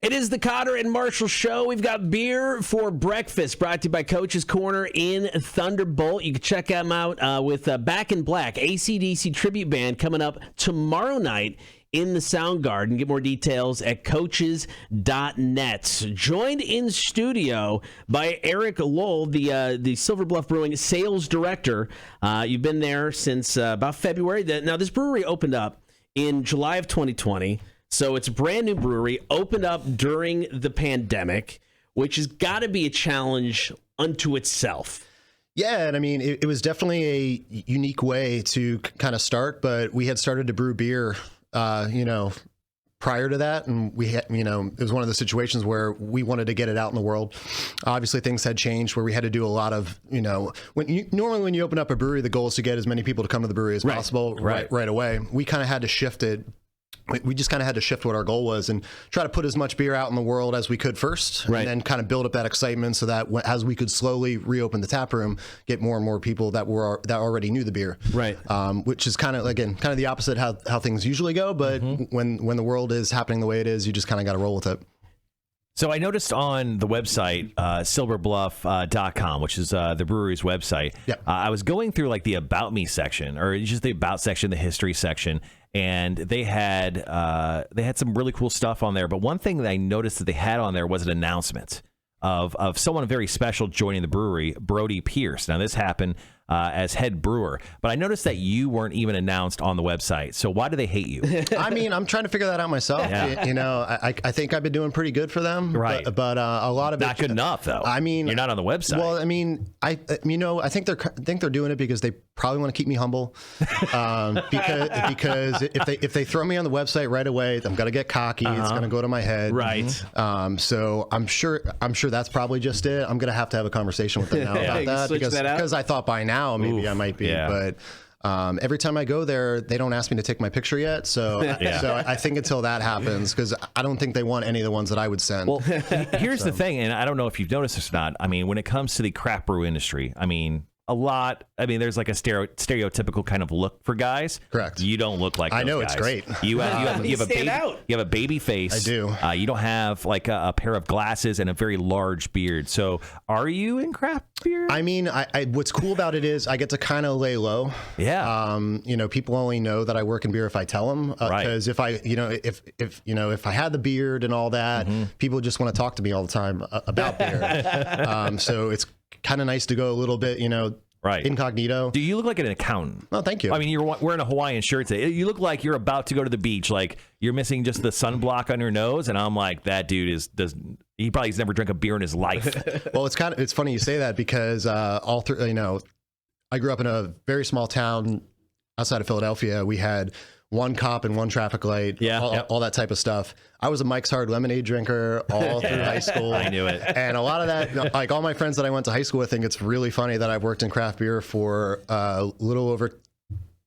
It is the Cotter and Marshall Show. We've got beer for breakfast brought to you by Coach's Corner in Thunderbolt. You can check them out with Back in Black, AC/DC tribute band coming up tomorrow night in the Soundgarden. Get more details at coaches.net. Joined in studio by Eric Lowell, the Silver Bluff Brewing sales director. You've been there since about February. Now, this brewery opened up in July of 2020. So it's a brand new brewery, opened up during the pandemic, which has got to be a challenge unto itself. Yeah, and I mean, it was definitely a unique way to kind of start, but we had started to brew beer, prior to that, and we had, it was one of the situations where we wanted to get it out in the world. Obviously, things had changed where we had to do a lot of, normally when you open up a brewery, the goal is to get as many people to come to the brewery as possible right away. We kind of had to shift it. We just kind of had to shift what our goal was and try to put as much beer out in the world as we could first, and then kind of build up that excitement so that as we could slowly reopen the tap room, get more and more people that already knew the beer. Right. Which is kind of the opposite how things usually go. But when the world is happening the way it is, you just kind of got to roll with it. So I noticed on the website, silverbluff.com, which is the brewery's website, I was going through like the About Me section, or just the About section, the History section, and they had some really cool stuff on there. But one thing that I noticed that they had on there was an announcement of someone very special joining the brewery, Brody Pierce. Now, this happened as head brewer, but I noticed that you weren't even announced on the website. So why do they hate you? I mean, I'm trying to figure that out myself. Yeah. I think I've been doing pretty good for them, right? But a lot of not good enough, though. I mean, you're not on the website. Well, I mean, I think they're doing it because they probably want to keep me humble, because if they throw me on the website right away, I'm gonna get cocky. It's gonna go to my head, right? So I'm sure that's probably just it. I'm gonna have to have a conversation with them now about that because I thought by now maybe I might be, but every time I go there, they don't ask me to take my picture yet. So, so I think until that happens, because I don't think they want any of the ones that I would send. Well, here's the thing, and I don't know if you've noticed this or not. I mean, when it comes to the craft brew industry, there's like a stereotypical kind of look for guys. Correct. You don't look like those I know guys. It's great. You have a baby face. I do. You don't have like a pair of glasses and a very large beard. So are you in craft beer? I mean, I what's cool about it is I get to kind of lay low. Yeah. People only know that I work in beer if I tell them. Because if I had the beard and all that, people just want to talk to me all the time about beer. So it's kind of nice to go a little bit, incognito. Do you look like an accountant? Oh, thank you. I mean, you're wearing a Hawaiian shirt today. You look like you're about to go to the beach. Like you're missing just the sunblock on your nose, and I'm like, that dude he probably has never drank a beer in his life. Well, it's funny you say that because I grew up in a very small town outside of Philadelphia. We had one cop and one traffic light, all that type of stuff. I was a Mike's Hard Lemonade drinker all through high school. I knew it. And a lot of that, like all my friends that I went to high school with, think it's really funny that I've worked in craft beer for a little over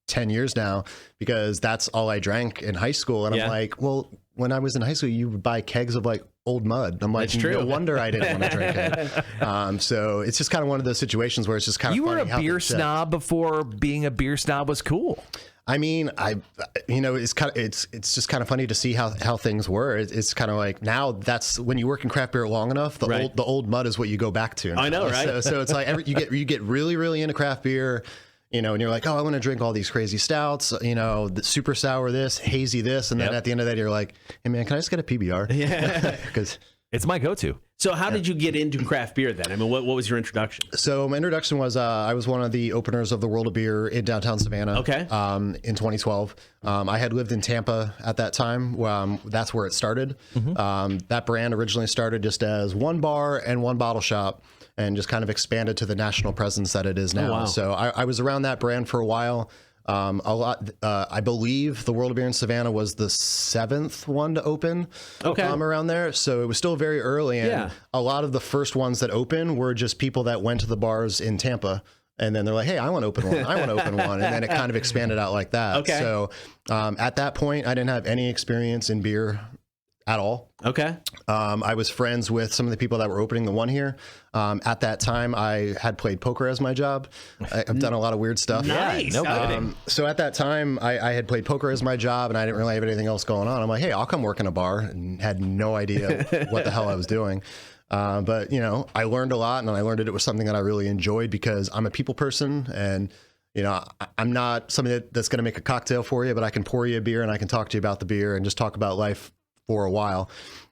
10 years now, because that's all I drank in high school. And I'm like, well, when I was in high school, you would buy kegs of like old mud. I'm like, no wonder I didn't want to drink it. So it's just kind of one of those situations where it's just kind of funny. You were a beer snob before being a beer snob was cool. I mean, it's just kind of funny to see how things were. It's kind of like now that's when you work in craft beer long enough, the old mud is what you go back to. I know, right? So it's like you get really, really into craft beer, and you're like, oh, I want to drink all these crazy stouts, the super sour this, hazy this, and then at the end of that, you're like, hey man, can I just get a PBR? Yeah, because it's my go-to. So how did you get into craft beer then? I mean, what was your introduction? So my introduction was I was one of the openers of the World of Beer in downtown Savannah. Okay. In 2012, I had lived in Tampa at that time. That's where it started. That brand originally started just as one bar and one bottle shop, and just kind of expanded to the national presence that it is now. Oh, wow. So I was around that brand for a while. I believe the World of Beer in Savannah was the 7th one to open. Around there. So it was still very early. And a lot of the first ones that opened were just people that went to the bars in Tampa. And then they're like, hey, I want to open one. I want to open one. And then it kind of expanded out like that. Okay. So at that point, I didn't have any experience in beer at all. Okay. I was friends with some of the people that were opening the one here. At that time, I had played poker as my job. I've done a lot of weird stuff. Nice. No kidding. So at that time, I had played poker as my job, and I didn't really have anything else going on. I'm like, hey, I'll come work in a bar, and had no idea what the hell I was doing. But, you know, I learned a lot, and I learned it was something that I really enjoyed because I'm a people person, and you know, I'm not somebody that's going to make a cocktail for you, but I can pour you a beer and I can talk to you about the beer and just talk about life for a while.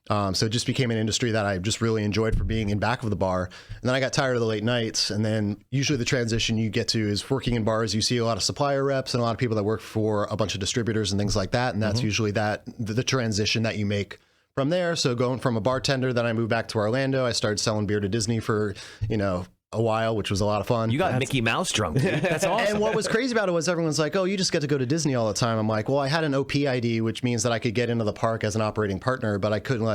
So it just became an industry that I just really enjoyed for being in back of the bar. And then I got tired of the late nights. And then usually the transition you get to is working in bars. You see a lot of supplier reps and a lot of people that work for a bunch of distributors and things like that. And that's usually the transition that you make from there. So going from a bartender, then I moved back to Orlando. I started selling beer to Disney for, you know, a while, which was a lot of fun. You got Mickey Mouse drunk, dude. That's awesome. And what was crazy about it was everyone's like, oh, you just get to go to Disney all the time. I'm like, well, I had an OP ID, which means that I could get into the park as an operating partner, but I couldn't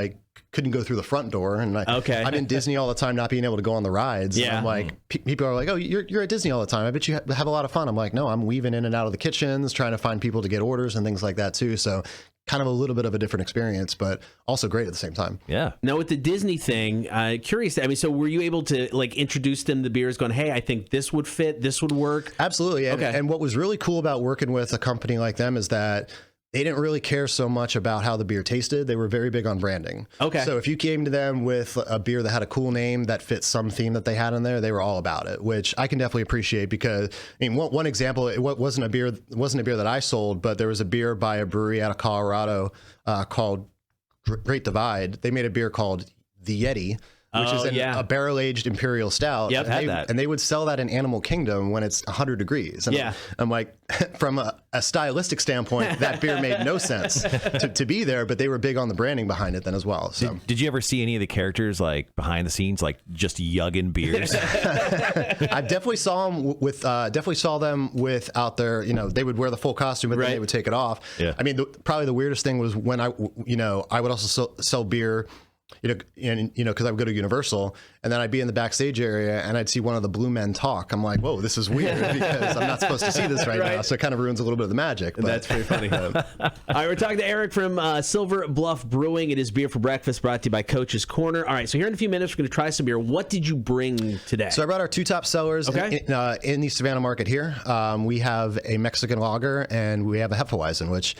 go through the front door. And I'm in Disney all the time, not being able to go on the rides. Yeah. And I'm like, people are like, oh, you're at Disney all the time. I bet you have a lot of fun. I'm like, no, I'm weaving in and out of the kitchens, trying to find people to get orders and things like that too. So kind of a little bit of a different experience, but also great at the same time. Yeah. Now with the Disney thing, curious. I mean, so were you able to like introduce them to beers, going, "Hey, I think this would fit. This would work." Absolutely. And what was really cool about working with a company like them is that they didn't really care so much about how the beer tasted. They were very big on branding. Okay. So if you came to them with a beer that had a cool name that fit some theme that they had in there, they were all about it, which I can definitely appreciate because, I mean, one example, it wasn't a beer that I sold, but there was a beer by a brewery out of Colorado called Great Divide. They made a beer called the Yeti, which is a barrel-aged imperial stout. Yep, had that. And they would sell that in Animal Kingdom when it's 100 degrees. And I'm like, from a stylistic standpoint, that beer made no sense to be there, but they were big on the branding behind it then as well. So Did you ever see any of the characters like behind the scenes, like just yugging beers? I definitely saw them without their, you know, they would wear the full costume, but then they would take it off. Yeah. I mean, probably the weirdest thing was when I would also sell beer, because I would go to Universal and then I'd be in the backstage area and I'd see one of the blue men talk. I'm like, whoa, this is weird because I'm not supposed to see this right now. So it kind of ruins a little bit of the magic. But. That's pretty funny. All right, we're talking to Eric from Silver Bluff Brewing. It is Beer for Breakfast, brought to you by Coach's Corner. All right, so here in a few minutes, we're going to try some beer. What did you bring today? So I brought our two top sellers in the Savannah market here. We have a Mexican lager and we have a Hefeweizen, which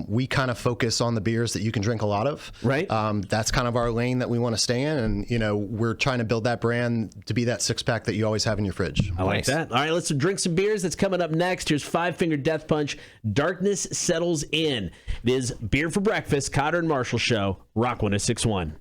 we kind of focus on the beers that you can drink a lot of. Right. That's kind of our lane that we want to stay in. And, you know, we're trying to build that brand to be that six-pack that you always have in your fridge. I like that. All right, let's drink some beers. That's coming up next. Here's Five Finger Death Punch. Darkness Settles In. It is Beer for Breakfast, Cotter and Marshall Show, Rock 106.1.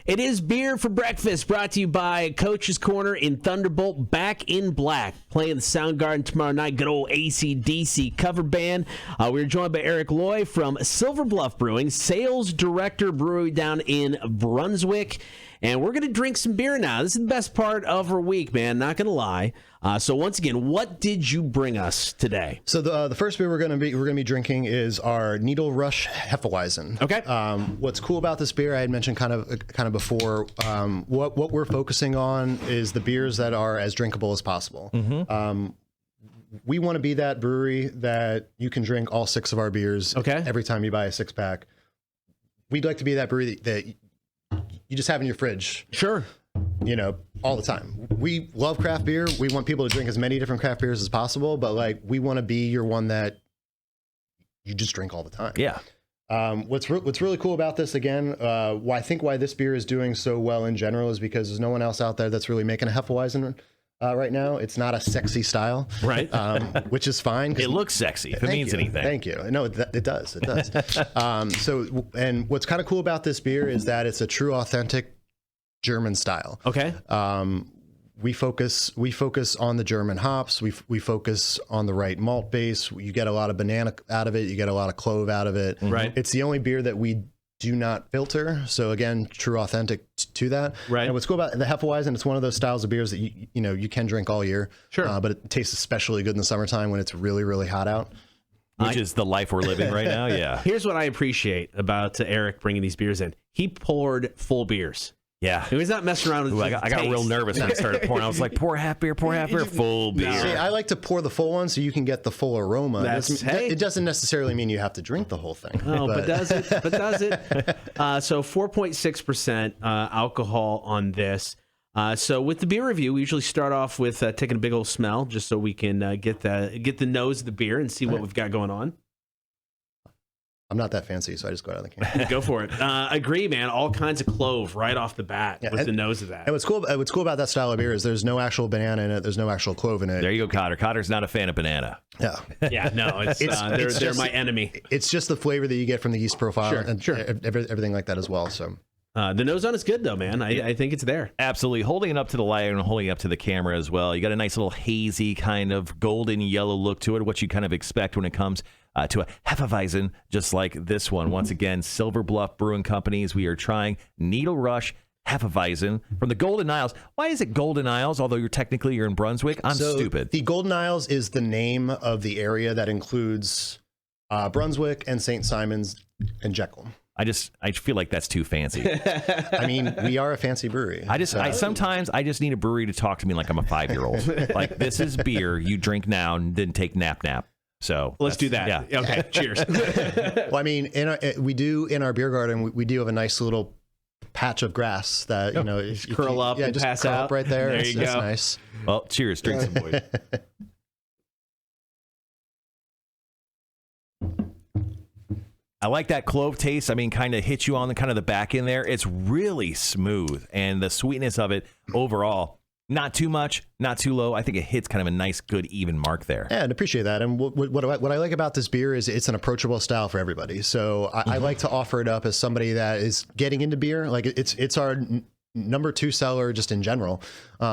It is Beer for Breakfast, brought to you by Coach's Corner in Thunderbolt, Back in Black, playing the Soundgarden tomorrow night. Good old AC/DC cover band. We're joined by Eric Loy from Silver Bluff Brewing, sales director brewery down in Brunswick. And we're going to drink some beer now. This is the best part of our week, man, not going to lie. So once again, what did you bring us today? So the first beer we're going to be drinking is our Needle Rush Hefeweizen. Okay. What's cool about this beer, I had mentioned kind of before, what we're focusing on is the beers that are as drinkable as possible. Mm-hmm. We want to be that brewery that you can drink all six of our beers every time you buy a six-pack. We'd like to be that brewery that you just have in your fridge. Sure. You know, all the time. We love craft beer. We want people to drink as many different craft beers as possible, but like we want to be your one that you just drink all the time. Yeah. What's really cool about this, again, why this beer is doing so well in general is because there's no one else out there that's really making a Hefeweizen right now. It's not a sexy style, right? Which is fine. It looks sexy if it means anything. Thank you. No, it does. It does. So, and what's kind of cool about this beer is that it's a true, authentic German style. Okay. We focus on the German hops. We focus on the right malt base. You get a lot of banana out of it. You get a lot of clove out of it. Right. It's the only beer that we do not filter. So again, true authentic to that. Right. And what's cool about the Hefeweizen, it's one of those styles of beers that you can drink all year. Sure. But it tastes especially good in the summertime when it's really, really hot out. Which is the life we're living right now. Yeah. Here's what I appreciate about Eric bringing these beers in. He poured full beers. Yeah. He's not messing around with Ooh, I got real nervous when I started pouring. I was like, pour half beer, full beer. See, I like to pour the full one so you can get the full aroma. Hey. It doesn't necessarily mean you have to drink the whole thing. Oh, but does it? So 4.6% alcohol on this. So with the beer review, we usually start off with taking a big old smell, just so we can get the nose of the beer and see what we've got going on. I'm not that fancy, so I just go out of the can. Go for it. Agree, man. All kinds of clove right off the bat with the nose of that. And what's cool about that style of beer is there's no actual banana in it. There's no actual clove in it. There you go, Cotter. Cotter's not a fan of banana. Yeah. Yeah, no, they're my enemy. It's just the flavor that you get from the yeast profile and everything like that as well. So the nose on is good, though, man. I think it's there. Absolutely. Holding it up to the light and holding it up to the camera as well. You got a nice little hazy kind of golden yellow look to it, what you kind of expect when it comes to a Hefeweizen, just like this one. Once again, Silver Bluff Brewing Companies. We are trying Needle Rush Hefeweizen from the Golden Isles. Why is it Golden Isles, although you're in Brunswick? I'm stupid. The Golden Isles is the name of the area that includes Brunswick and St. Simons and Jekyll. I feel like that's too fancy. I mean, we are a fancy brewery. Sometimes I just need a brewery to talk to me like I'm a 5-year-old. Like, this is beer you drink now and then take nap. So let's do that. Yeah. Okay. Cheers. Well, I mean, in our beer garden, we do have a nice little patch of grass that just curl up and just pass curl out up right there. There you go. That's nice. Well, cheers. Drink some, boys. I like that clove taste. I mean, kind of hits you on the back end there. It's really smooth, and the sweetness of it overall, not too much, not too low. I think it hits kind of a nice, good, even mark there. Yeah, and appreciate that. And what I like about this beer is it's an approachable style for everybody. So I like to offer it up as somebody that is getting into beer. Like it's our number 2 seller just in general,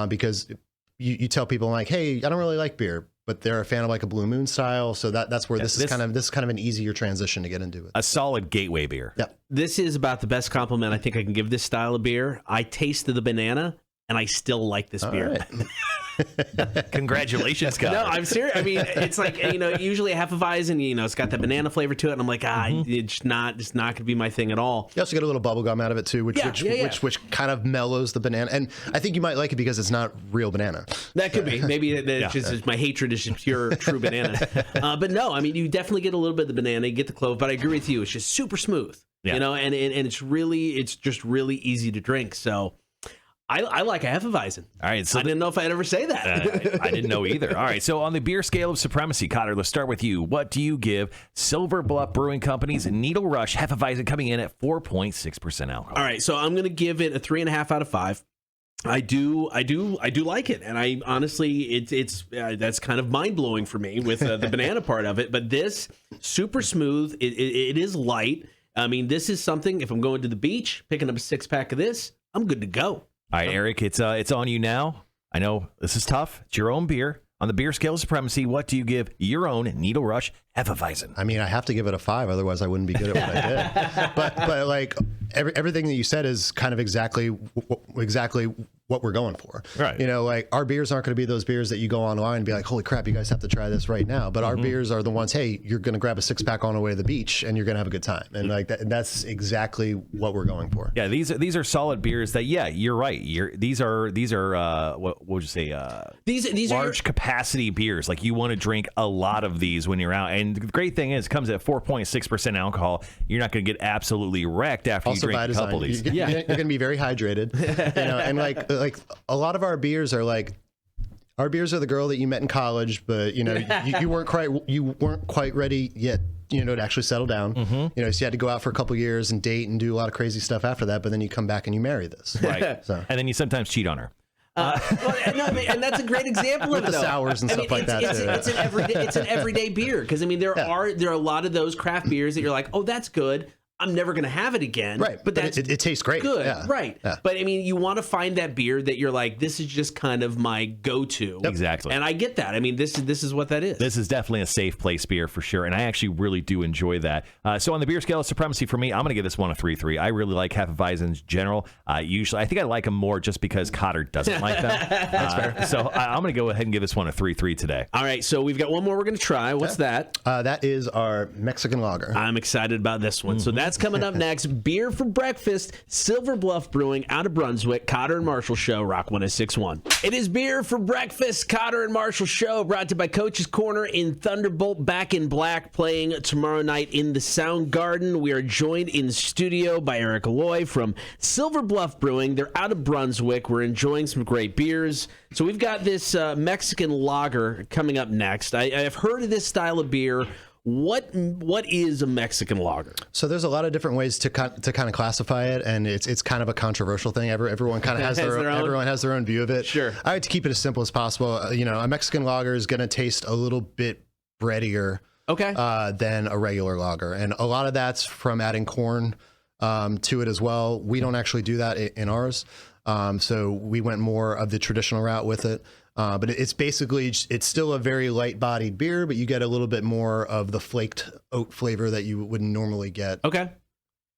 because you tell people like, hey, I don't really like beer, but they're a fan of like a Blue Moon style. So that's where this is kind of an easier transition to get into it. A solid gateway beer. Yeah. This is about the best compliment I think I can give this style of beer. I tasted the banana, and I still like this beer. Right. Congratulations, guys. No, I'm serious. I mean, it's like, usually a Hefeweizen, it's got the banana flavor to it, and I'm like, it's not going to be my thing at all. You also get a little bubble gum out of it too, which kind of mellows the banana. And I think you might like it because it's not real banana. That could be. Maybe it's just my hatred is just pure, true banana. But no, I mean, you definitely get a little bit of the banana, you get the clove, but I agree with you. It's just super smooth, and it's just really easy to drink. So I like a Hefeweizen. All right, so I didn't know if I'd ever say that. I didn't know either. All right, so on the beer scale of supremacy, Cotter, let's start with you. What do you give Silver Bluff Brewing Company's Needle Rush Hefeweizen coming in at 4.6% alcohol? All right, so I'm going to give it a 3.5 out of 5. I do like it, and I honestly, it's that's kind of mind blowing for me with the banana part of it. But this super smooth. It is light. I mean, this is something. If I'm going to the beach, picking up a 6-pack of this, I'm good to go. All right, Eric, it's on you now. I know this is tough. It's your own beer. On the beer scale of supremacy, what do you give your own Needle Rush Hefeweizen? I mean, I have to give it a 5, otherwise I wouldn't be good at what I did. But like everything that you said is kind of exactly what we're going for. Right. Like our beers aren't going to be those beers that you go online and be like, holy crap, you guys have to try this right now. But our beers are the ones, hey, you're going to grab a 6-pack on the way to the beach and you're going to have a good time. And like that's exactly what we're going for. Yeah, these are solid beers that, you're right. These are what would you say? These large capacity beers. Like you want to drink a lot of these when you're out. And the great thing is, it comes at 4.6% alcohol. You're not going to get absolutely wrecked after you drink a couple of these. You're going to be very hydrated. And like a lot of our beers are like, our beers are the girl that you met in college, but you weren't quite ready yet, to actually settle down. So you had to go out for a couple of years and date and do a lot of crazy stuff after that. But then you come back and you marry this, right? So. And then you sometimes cheat on her. And that's a great example of the sours and stuff like that. It's an everyday beer, because I mean there are a lot of those craft beers that you're like, oh, that's good. I'm never going to have it again. Right. But that's it tastes great. Good. Yeah. Right. Yeah. But I mean, you want to find that beer that you're like, this is just kind of my go-to. Yep. Exactly. And I get that. I mean, this is what that is. This is definitely a safe place beer for sure. And I actually really do enjoy that. So on the beer scale of supremacy for me, I'm going to give this one a 3.3. I really like Hefeweizens in general. Usually, I think I like them more just because Cotter doesn't like them. That's fair. So I'm going to go ahead and give this one a 3.3 today. All right. So we've got one more we're going to try. What's that? That is our Mexican lager. I'm excited about this one. So That's coming up next. Beer for breakfast, Silver Bluff Brewing out of Brunswick. Cotter and Marshall Show, Rock 106.1. It is Beer for breakfast, Cotter and Marshall Show, brought to you by Coach's Corner in Thunderbolt, Back in Black, playing tomorrow night in the Soundgarden. We are joined in studio by Eric Loy from Silver Bluff Brewing. They're out of Brunswick. We're enjoying some great beers. So we've got this Mexican lager coming up next. I've heard of this style of beer. What is a Mexican lager? So there's a lot of different ways to kind of classify it, and it's kind of a controversial thing. Everyone kind of has everyone has their own view of it. Sure. I like to keep it as simple as possible. A Mexican lager is going to taste a little bit breadier than a regular lager, and a lot of that's from adding corn to it as well. We don't actually do that in ours, so we went more of the traditional route with it. But it's still a very light-bodied beer, but you get a little bit more of the flaked oat flavor that you wouldn't normally get. Okay.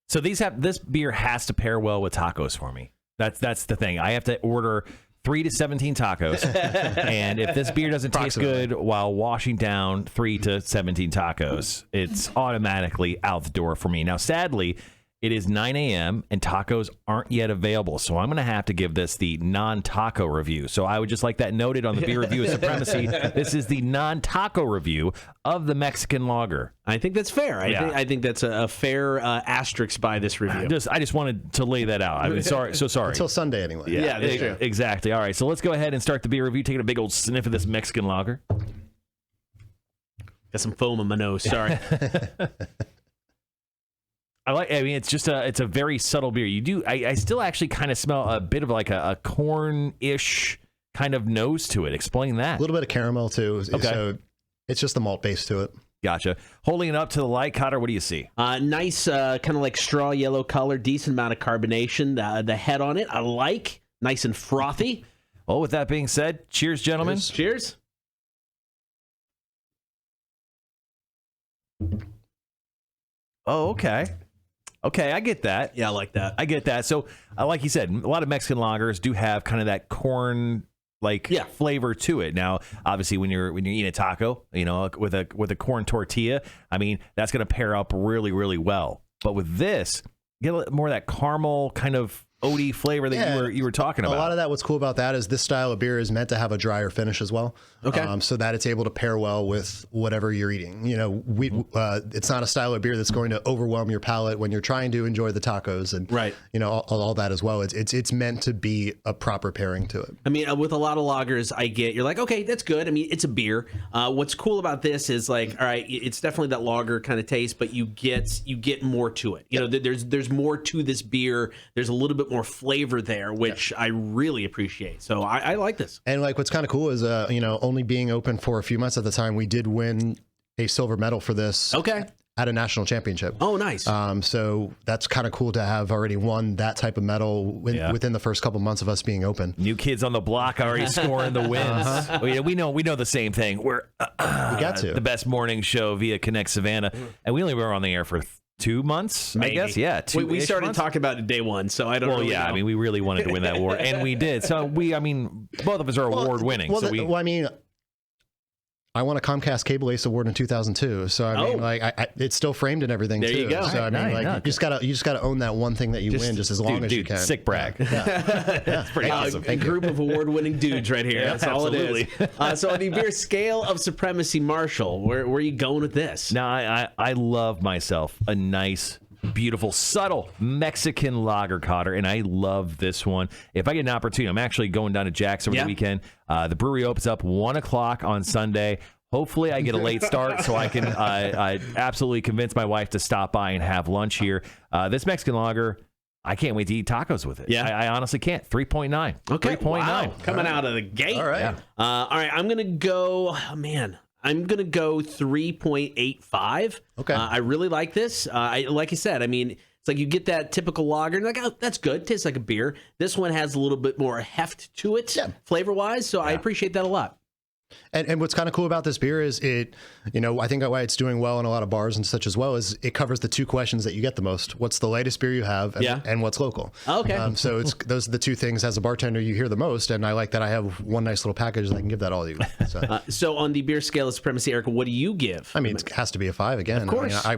So this beer has to pair well with tacos for me. That's the thing. I have to order 3 to 17 tacos, and if this beer doesn't taste good while washing down 3 to 17 tacos, it's automatically out the door for me. Now, sadly, it is 9 a.m. and tacos aren't yet available, so I'm going to have to give this the non-taco review. So I would just like that noted on the Beer Review of Supremacy. This is the non-taco review of the Mexican lager. I think that's fair. I think that's a fair asterisk by this review. I just wanted to lay that out. I mean, sorry. Until Sunday, anyway. Yeah, that's true. Exactly. All right, so let's go ahead and start the beer review. Taking a big old sniff of this Mexican lager. Got some foam in my nose. Sorry. It's a very subtle beer. I still actually kind of smell a bit of like a corn-ish kind of nose to it. Explain that. A little bit of caramel too. Okay. So it's just the malt base to it. Gotcha. Holding it up to the light, Cotter, what do you see? Nice, kind of like straw yellow color, decent amount of carbonation. The head on it, I like. Nice and frothy. Well, with that being said, cheers, gentlemen. Cheers. Oh, okay. Okay, I get that. Yeah, I like that. I get that. So, like you said, a lot of Mexican lagers do have kind of that corn flavor to it. Now, obviously, when you're eating a taco, with a corn tortilla, I mean, that's going to pair up really, really well. But with this, you get a little more of that caramel kind of oaty flavor that you were talking about. A lot of that, what's cool about that is this style of beer is meant to have a drier finish as well. Okay. So that it's able to pair well with whatever you're eating. It's not a style of beer that's going to overwhelm your palate when you're trying to enjoy the tacos and all that as well. It's meant to be a proper pairing to it. I mean, with a lot of lagers, you're like, okay, that's good. I mean, it's a beer. What's cool about this is like, all right, it's definitely that lager kind of taste, but you get more to it. There's more to this beer. There's a little bit more flavor there, which I really appreciate. So I like this. And like what's kind of cool is only being open for a few months at the time, we did win a silver medal for this. Okay. At a national championship. Oh, nice. So that's kind of cool to have already won that type of medal within the first couple months of us being open. New kids on the block already scoring the wins. We know the same thing. We're we got to the best morning show via Connect Savannah, and we only were on the air for 2 months, maybe. I guess. Yeah, we started talking about it day one, so I don't know. Well, yeah, I mean, we really wanted to win that award, and we did. So both of us are award winning. I won a Comcast Cable Ace Award in 2002, so I mean, it's still framed and everything there too. You go. So I mean, you just gotta own that one thing that you win, just as long as you can. Sick brag. That's pretty awesome. A group of award-winning dudes right here. That's all it is. So on the beer scale of supremacy, Marshall, where are you going with this? Now, I love myself a nice, beautiful, subtle Mexican lager, Cotter, and I love this one. If I get an opportunity, I'm actually going down to Jack's over the weekend. The brewery opens up 1 o'clock on Sunday. Hopefully I get a late start so I can absolutely convince my wife to stop by and have lunch here. This Mexican lager, I can't wait to eat tacos with it. Yeah. I honestly can't. 3.9. Okay. 3.9. Wow. Coming out of the gate. All right. Yeah. All right. I'm going to go, I'm going to go 3.85. Okay. I really like this. Like I said, I mean, it's like you get that typical lager and like, oh, that's good. Tastes like a beer. This one has a little bit more heft to it flavor-wise, so I appreciate that a lot. And what's kind of cool about this beer is it, I think why it's doing well in a lot of bars and such as well is it covers the two questions that you get the most. What's the latest beer you have and what's local? Okay. So those are the two things as a bartender you hear the most. And I like that I have one nice little package that I can give that all to you. So on the beer scale of supremacy, Eric, what do you give? I mean, it has to be a 5 again. Of course. I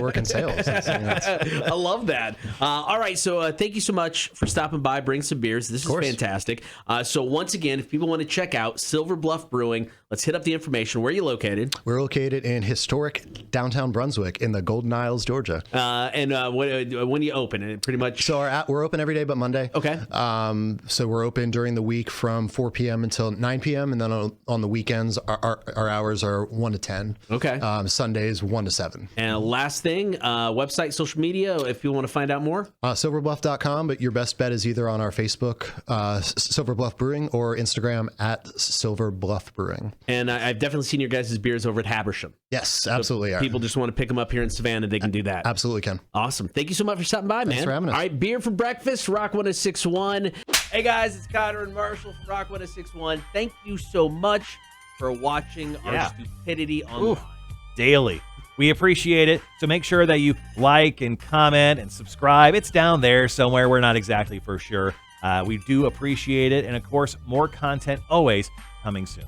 work in sales. I love that. All right. So thank you so much for stopping by, bring some beers. This is fantastic. So once again, if people want to check out Silver Bluff Brewing, let's hit up the information. Where are you located? We're located in historic downtown Brunswick in the Golden Isles, Georgia. And when do you open? Pretty much. So we're open every day but Monday. Okay. So we're open during the week from 4 p.m. until 9 p.m. And then on the weekends, our hours are 1 to 10. Okay. Sundays, 1 to 7. And last thing, website, social media, if you want to find out more? Silverbluff.com, but your best bet is either on our Facebook, Silver Bluff Brewing, or Instagram at Silver Bluff Brewing. And I've definitely seen your guys' beers over at Habersham. Yes, absolutely. So people just want to pick them up here in Savannah, they can do that. Absolutely can. Awesome. Thank you so much for stopping by, man. Thanks for having us. All right, beer for breakfast, Rock 1061. Hey guys, it's Connor and Marshall from Rock 1061. Thank you so much for watching our stupidity online. Daily. We appreciate it. So make sure that you like and comment and subscribe. It's down there somewhere. We're not exactly for sure. We do appreciate it. And of course, more content always coming soon.